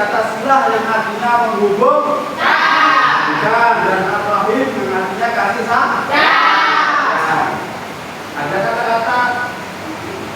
kata silah yang artinya menghubung? Bukan. Dan ar-rahim yang artinya kasih sayang. Ada kata-kata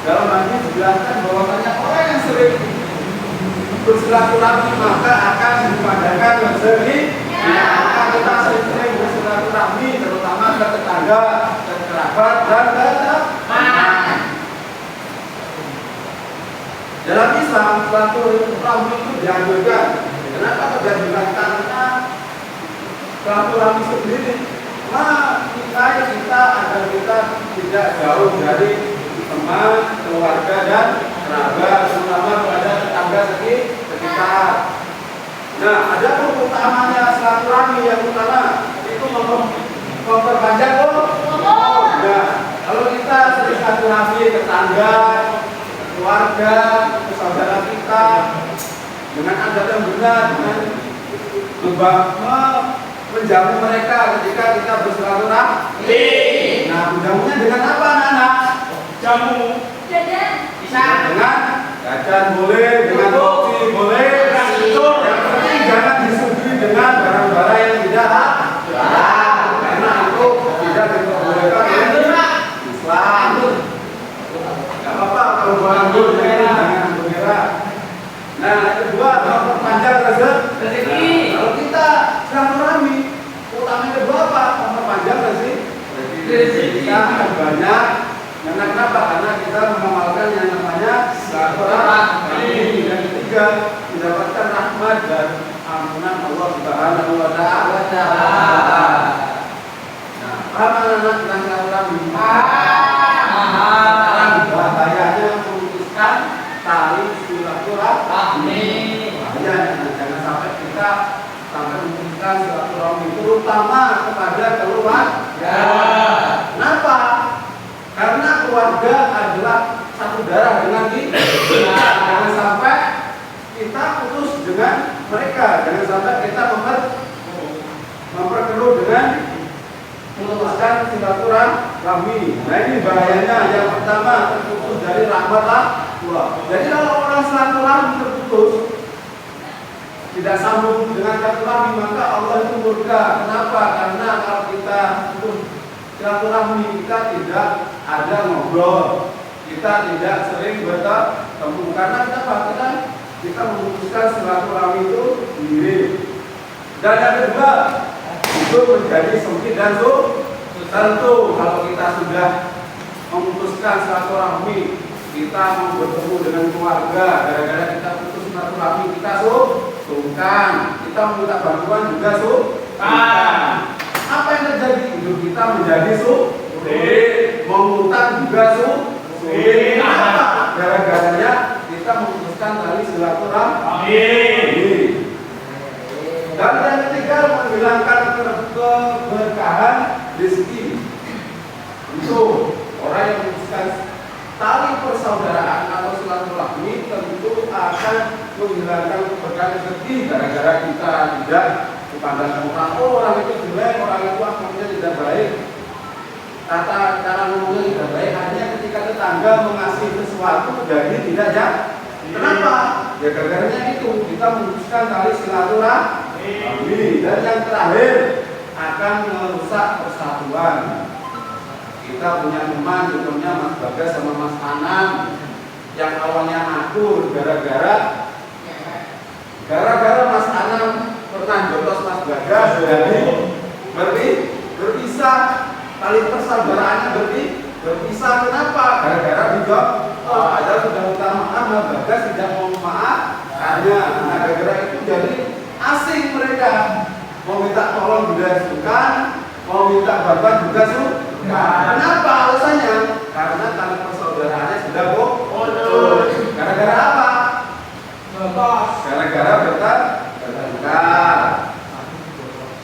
dalam hadis dijelaskan bahwasanya orang yang sering bersilaturahmi maka akan dipadangkan rezeki. Maka kita sering bersilaturahmi terutama ke tetangga, ke kerabat dan ke teman. Dalam Islam silaturahmi itu dianjurkan. Kenapa dianjurkan? Karena silaturahmi sendiri kita agar kita tidak jauh dari teman, keluarga dan kerabat, terutama kepada tetangga sekitar. Nah, ada utamanya silaturahmi yang utama itu memperpanjang umur. Nah, kalau kita sering silaturahmi ke tetangga, keluarga, ke saudara kita dengan adab yang benar, dengan menjamu mereka ketika kita bersilaturahmi. Nah, menjamunya dengan apa, anak-anak? Jamu. Jajan. Bisa dengan jajan boleh, dengan kopi boleh. Yang penting jangan disuguhi dengan barang-barang yang tidak halal, karena itu tidak diperbolehkan oleh Islam. Gak apa-apa kalau buat anggur, jangan bergerak. Nah, yang kedua, memperpanjang rezeki. Kalau kita silaturahmi, utama kedua apa? Memperpanjang rezeki. Kita akan banyak. Karena kenapa? Karena kita mengamalkan yang namanya silaturahmi. Dan ketiga, mendapatkan rahmat dan ampunan Allah Subhanahu wa Ta'ala. Nah, paham anak-anak tentang silaturahmi? Sekarang bahayanya memutuskan tali silaturahmi. Bahaya, jangan sampai kita memutuskan silaturahmi, terutama kepada keluarga. Kenapa? Karena keluarga adalah satu darah dengan kita. Jangan sampai kita putus dengan mereka. Jangan sampai kita memperkeruh dengan memutuskan silaturahmi. Nah, ini bahayanya. Yang pertama, terputus dari rahmat Allah. Jadi kalau orang silaturahmi terputus, tidak sambung dengan silaturahmi, maka Allah itu murka. Kenapa? Karena kalau kita putus silaturahmi, kita tidak ada ngobrol, kita tidak sering bertemu. Karena kita memutuskan silaturahmi itu sendiri. Dan yang kedua, itu menjadi sempit dan tentu kalau kita sudah memutuskan silaturahmi, kita mau bertemu dengan keluarga, gara-gara kita putus silaturahmi, kita sungkan, kita meminta bantuan juga sungkan. Apa yang terjadi? Hidup kita menjadi sulit, mengutang juga sulit. Kenapa? Gara-garanya kita memutuskan tali silaturahmi. Dan yang ketiga, menghilangkan keberkahan rezeki. Itu orang yang memutuskan tali persaudaraan atau silaturahmi tentu akan menghilangkan keberkahan rezeki gara-gara kita tidak dipandang orang itu jelek, orang itu akhlaknya tidak baik, cara ngomongnya tidak baik. Hanya ketika tetangga mengasihi sesuatu jadi tidak jahat. Kenapa? Ya gara-garanya itu kita memutuskan tali silaturahmi. Dan yang terakhir, akan merusak persatuan. Kita punya teman, contohnya Mas Bagas sama Mas Anam, yang awalnya akur gara-gara Mas Anam pernah jotos Mas Bagas, jadi berpisah, tali persaudaraannya berpisah. Kenapa? Gara-gara juga ada sudah minta maaf, Mas Bagas tidak mau maaf. Nah, gara-gara itu jadi asing mereka. Mau minta tolong juga sungkan, mau minta bantuan juga sungkan. Kenapa alasannya? Karena tali persaudaraannya sudah bocor. Gara-gara apa? Gara-gara bertengkar.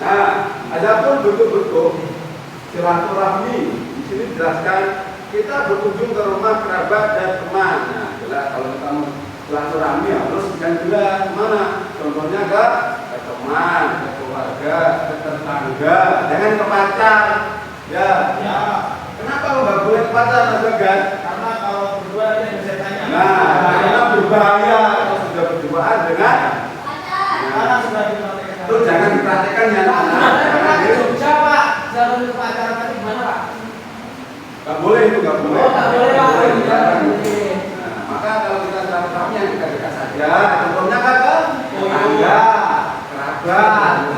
Nah, adapun bentuk-bentuk silaturahmi di sini dijelaskan kita berkunjung ke rumah kerabat dan teman. Nah, jelas kalau kita mau silaturahmi harus jelas kemana? Contohnya ke teman, ke keluarga, ke tetangga, jangan ke pacar. Ya. Kenapa nggak boleh ke pacar, Mas Bagas? Karena kalau berdua ada yang bisa tanya. Nah, karena berbahaya kalau sudah berduaan dengan Sekarang sudah dipraktekkan. Itu jangan dipraktekkan ya anak-anak. Jangan gitu. Jogja Pak, jalan ke acara tadi gimana Pak? Gak boleh itu, gak boleh. Oh, nggak boleh, Pak. Dilarang. Oke. Nah, maka kalau kita cari tamu yang dekat-dekat saja, contohnya kan ke Oh, tetangga, kerabat,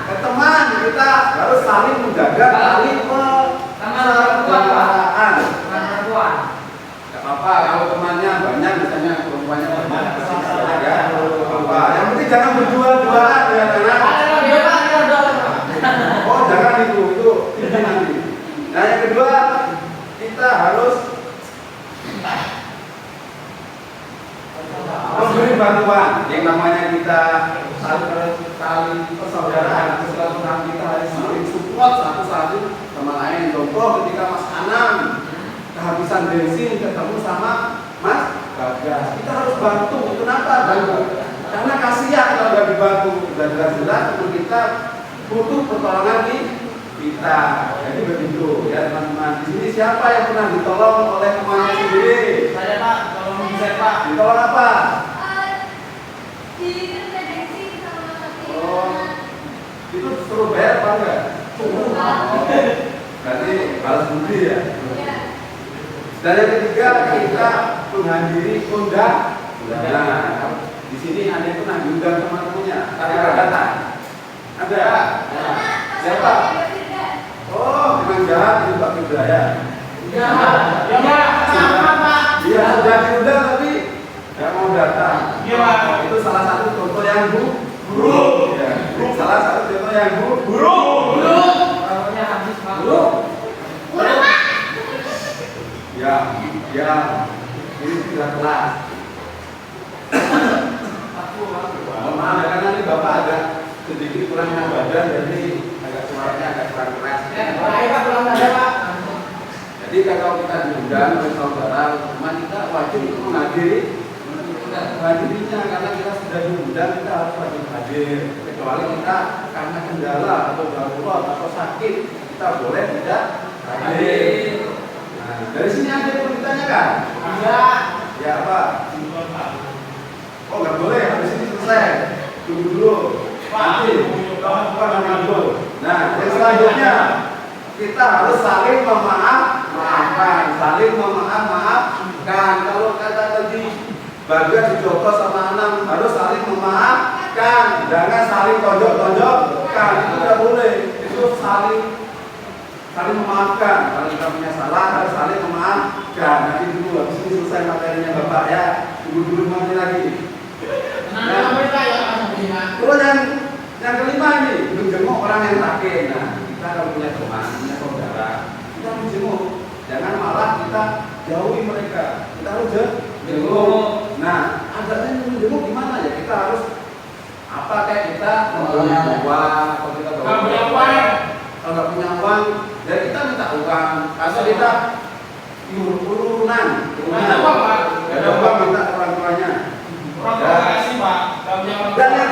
ke teman, kita harus saling menjaga tali persaudaraan. Gak apa-apa kalau temannya banyak, misalnya perempuannya banyak, ya. Apa? Yang penting jangan berdua-duaan ya, karena oh jangan itu nanti. Nah yang kedua kita harus memberi bantuan yang namanya kita saling persaudaraan, persaudaraan kita harus saling support satu sama lain. Contoh ketika Mas Anam kehabisan bensin ketemu sama Mas Bagas, kita harus bantu. Kenapa bantu? Karena kasihan kalau nggak dibantu. Dan jelas-jelas teman kita butuh pertolongan kita. Jadi begitu ya teman-teman. Di sini siapa yang pernah ditolong oleh temannya sendiri? Saya Pak, kalau bisa Pak. Ditolong apa? Oh, Itu suruh bayar apa enggak? Berarti balas budi ya. Dan yang ketiga kita menghadiri undangan. Nah, di sini ada yang pernah diundang teman-temannya, tapi nggak datang. Ada? Siapa? Oh, memang jahat itu Pak Fibraya. Ya Pak, sama Pak. Dia sudah diundang tapi nggak mau datang. Iya. Itu salah satu contoh yang buruk. Ya. Salah satu contoh yang buruk. Orangnya habis Pak. Ya, ini sudah kelas. Mohon maaf ya, karena ini Bapak agak sedikit kurang enak badan, jadi agak suaranya agak kurang keras. Pak pulang ada Pak. Jadi kalau kita diundang oleh saudara, teman kita wajib untuk menghadirinya, karena kita sudah diundang, kita harus wajib hadir. Kecuali kita karena kendala atau darurat atau sakit, kita boleh tidak hadir. Nah, dari sini ada yang ditanyakan? Iya. Ya apa? Oh nggak boleh, habis ini selesai. Tunggu dulu. Nanti bukan dulu. Nah, yang selanjutnya kita harus saling memaafkan, saling memaafkan. Kalau kata tadi Bagas dijotos sama Anam harus saling memaafkan, jangan saling tonjok-tonjokkan. Itu tidak boleh. Itu saling memaafkan. Kalau kita punya salah harus saling memaafkan. Nanti dulu habis ini selesai materinya Bapak ya. Tunggu dulu nanti lagi. Terus yang kelima ini menjenguk orang yang sakit. Nah, kita kalau punya teman, punya saudara, kita menjenguk. Jangan malah kita jauhi mereka. Kita harus jenguk. Nah, adanya menjenguk gimana ya? Kita harus apa kayak kita membawa uang atau kita bawa uang. Kalau nggak punya uang, ya kita minta uang. Asal kita urunan. Ada uang minta orang tuanya. Dan yang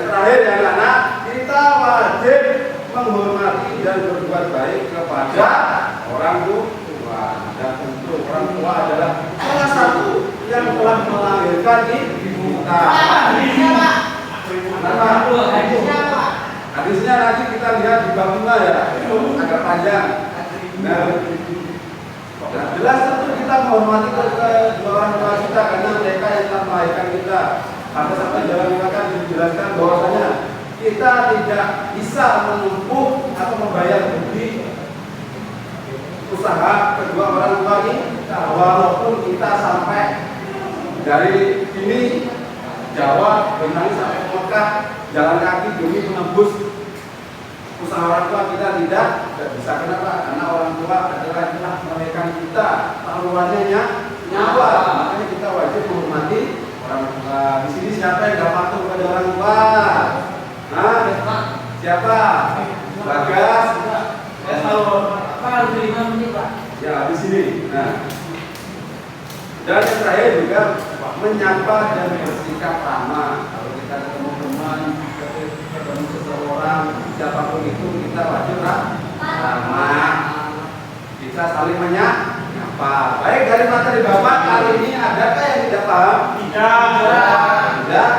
terakhir yang anak, kita wajib menghormati dan berbuat baik kepada orang tua. Dan tentu orang tua adalah salah satu yang telah melahirkan kita. Hadisnya nanti kita lihat di bab 5 ya, agak panjang. Nah, jelas tentu kita menghormati kedua orang tua kita karena mereka yang telah melahirkan kita. Sampai dalam akan dijelaskan bahwasanya kita tidak bisa menempuh atau membayar budi usaha kedua orang tua kita, walaupun kita sampai dari ini Jawa berangkat sampai ke Mekah jalan kaki demi menembus usaha orang tua kita tidak bisa. Kenapa? Karena orang tua adalah telah melahirkan kita, taruhannya nyawa. Makanya kita wajib menghormati orang tua. Di sini siapa yang gak patuh kepada orang tua? Nah, siapa? Bagas. Ya, ya di sini. Nah, dan yang terakhir juga menyapa dan bersikap ramah. Kalau kita ketemu teman, ketemu seseorang, siapapun itu kita wajib ramah. Kita saling menyapa. Baik, dari materi Bapak kali ini adakah yang tidak paham? Tidak.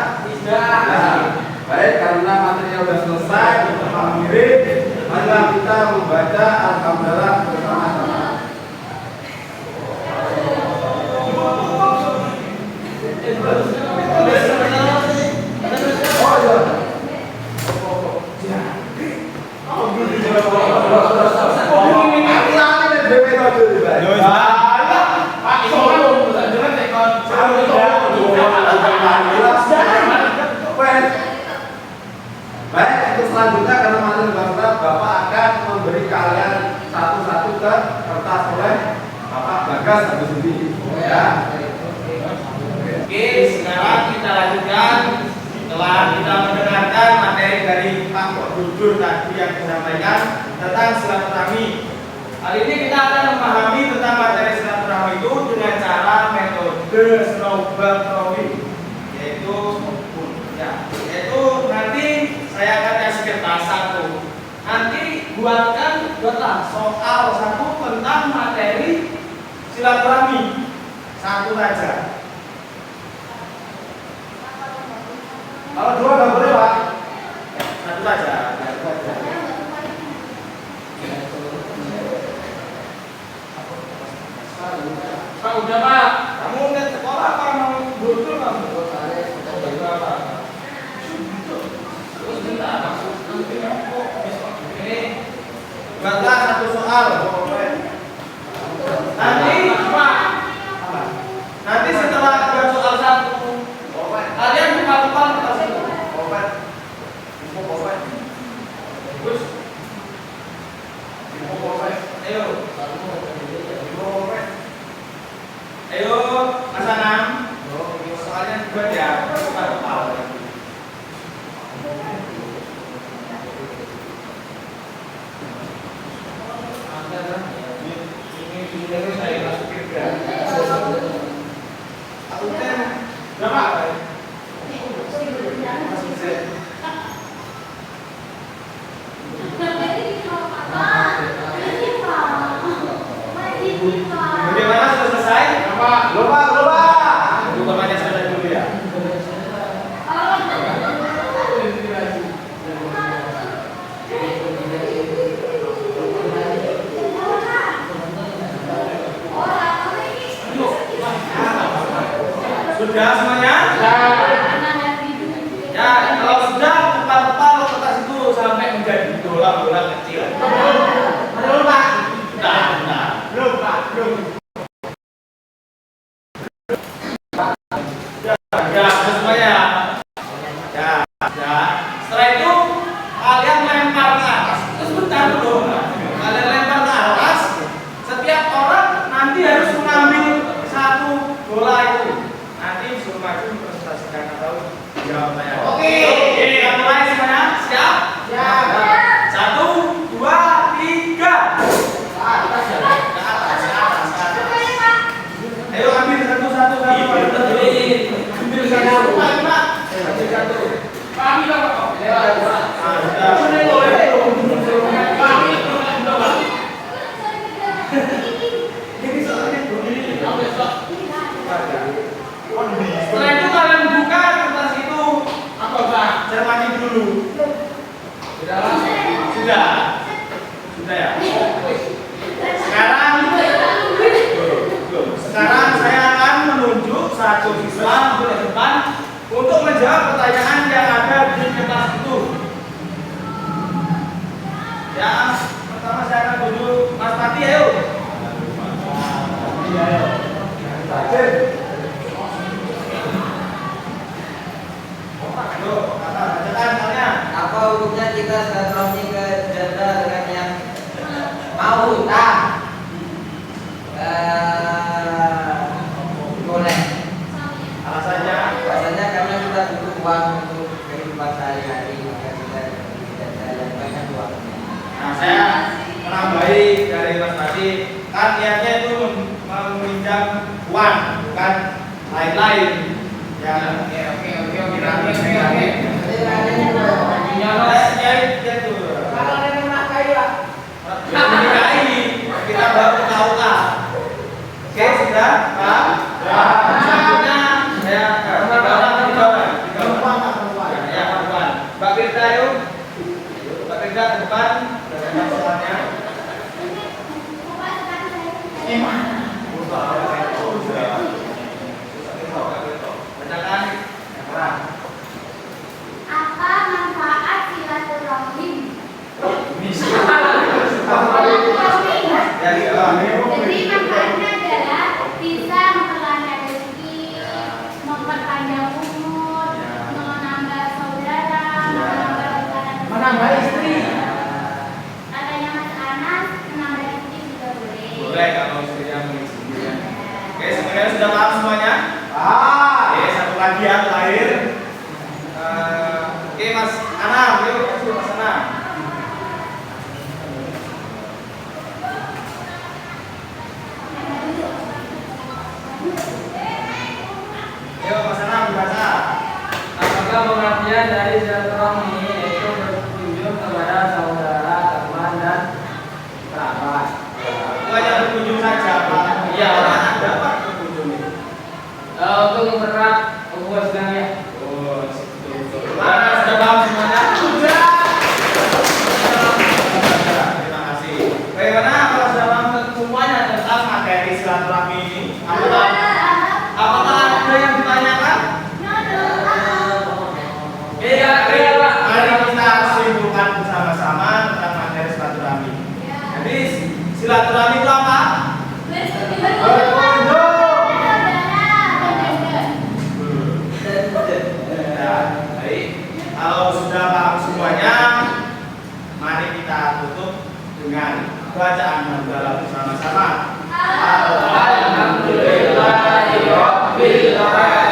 gas habis ini. Ya. Oke, sekarang kita lanjutkan setelah kita mendengarkan materi dari Pak Gubernur tadi yang disampaikan tentang silaturahmi. Kali ini kita akan memahami tentang materi silaturahmi itu dengan cara metode snowball rolling, yaitu nanti saya akan kasih kertas satu. Nanti buatlah soal satu tentang materi silaturahmi satu saja. Kalau dua nggak boleh Pak. Satu saja. Pak, udah Pak. Kamu udah sekolah apa mau buru kamu? Apa? Terus bentar, Ini buatlah satu soal. Nanti Pak. nanti setelah buat soal satu, kalian buka-buka kertas itu. Terus, ayo, Mas Anam, soalnya buat ya, buka-buka. Ini saya masukin ke. Aku kan berapa? Bagaimana sudah selesai? Lupa. Buka baca selesai dulu ya. Sudah semuanya? Ya, kalau sudah tepal-tepal kertas itu sampai menjadi bola-bola kecil. Belum Pak. Nah. Belum Pak. Belum. Ya, semuanya. Ya. Setelah itu kalian lempar ke atas. Terus bentar dulu. Kalian lempar ke atas. Setiap orang nanti harus mengambil satu bola itu. Nanti suruh maju presentasikan atau jawab saya. Oke. Kita mulai semuanya. Siap? Siap. 1, 2, 3. Ayo ambil satu-satu. Ambil satu. Ambil satu. Pak, bilang kok. Ah, sudah. Setelah itu kalian buka kertas itu. Apa Pak? Cermati dulu. Sudah ya. Sekarang saya akan menunjuk satu siswa ke depan untuk menjawab pertanyaan yang ada di kertas itu. Yang pertama saya akan tunjuk Mas Pati, ayo. Bacakan soalnya. Apa hukumnya kita silaturahmi ke janda dengan yang mau hutang? Boleh. Alasannya. Alasannya karena kita butuh uang untuk kehidupan sehari-hari, maka kita janda yang banyak uangnya. Nah, saya menambahi dari Mas Pati, kan niatnya itu meminjam uang, bukan lain-lain. Ya. Oke. Ya tuh. Kalau nenek nak kayu Pak. Menikahi, kita baru tahu lah. Oke, sudah, Pak. Selanjutnya saya tiga orang. Ya, perempuan. Mbak Firda, yuk. Mbak Firda ke depan. Soalnya. Bacakan. Apa manfaat silaturahmi? Jadi, Jadi manfaatnya adalah bisa memperlancar rezeki, memperpanjang umur, menambah saudara, Menambah istri. Katanya Mas Anas, menambah istri juga boleh. boleh kalau istrinya kebahagiaan lahir. Oke Mas Anam, yuk kasih Mas Anam. Yuk Mas Anam dibaca. Apakah pengertian dari silaturahmi yaitu berkunjung kepada saudara, teman dan kerabat? Hanya berkunjung saja Pak. Iya. Ada apa berkunjung itu? Untuk mempererat hubungan sedangnya. Oh, betul. Mana sudah paham semuanya? Sudah. Terima kasih. Bagaimana kalau sudah paham semuanya tentang materi silaturahmi ini? Apakah ada yang ditanyakan? Iya, Pak. Mari kita simpulkan bersama-sama tentang materi silaturahmi. Jadi silaturahmi itu apa? Ya, baik. Kalau sudah paham semuanya, mari kita tutup dengan bacaan hamdalah bersama-sama. Alhamdulillahirabbil alamin.